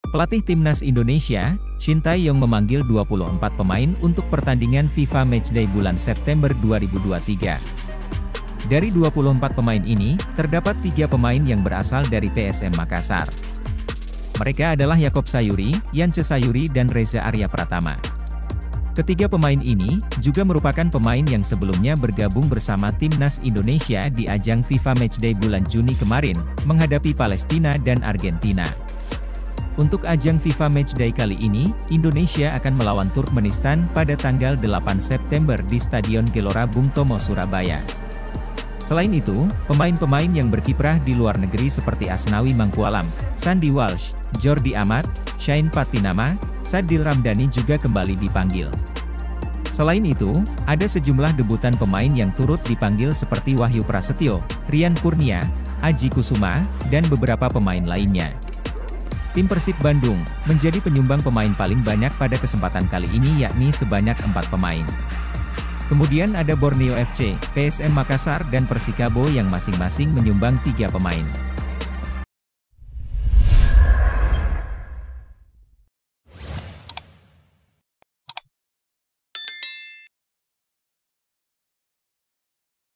Pelatih Timnas Indonesia, Shin Tae-yong memanggil 24 pemain untuk pertandingan FIFA Matchday bulan September 2023. Dari 24 pemain ini, terdapat 3 pemain yang berasal dari PSM Makassar. Mereka adalah Yaakob Sayuri, Yance Sayuri dan Reza Arya Pratama. Ketiga pemain ini, juga merupakan pemain yang sebelumnya bergabung bersama Timnas Indonesia di ajang FIFA Matchday bulan Juni kemarin, menghadapi Palestina dan Argentina. Untuk ajang FIFA Matchday kali ini, Indonesia akan melawan Turkmenistan pada tanggal 8 September di Stadion Gelora Bung Tomo, Surabaya. Selain itu, pemain-pemain yang berkiprah di luar negeri seperti Asnawi Mangkualam, Sandy Walsh, Jordi Amat, Shain Patinama, Sadil Ramdhani juga kembali dipanggil. Selain itu, ada sejumlah debutan pemain yang turut dipanggil seperti Wahyu Prasetyo, Rian Kurnia, Aji Kusuma, dan beberapa pemain lainnya. Tim Persib Bandung menjadi penyumbang pemain paling banyak pada kesempatan kali ini, yakni sebanyak 4 pemain. Kemudian ada Borneo FC, PSM Makassar dan Persikabo yang masing-masing menyumbang 3 pemain.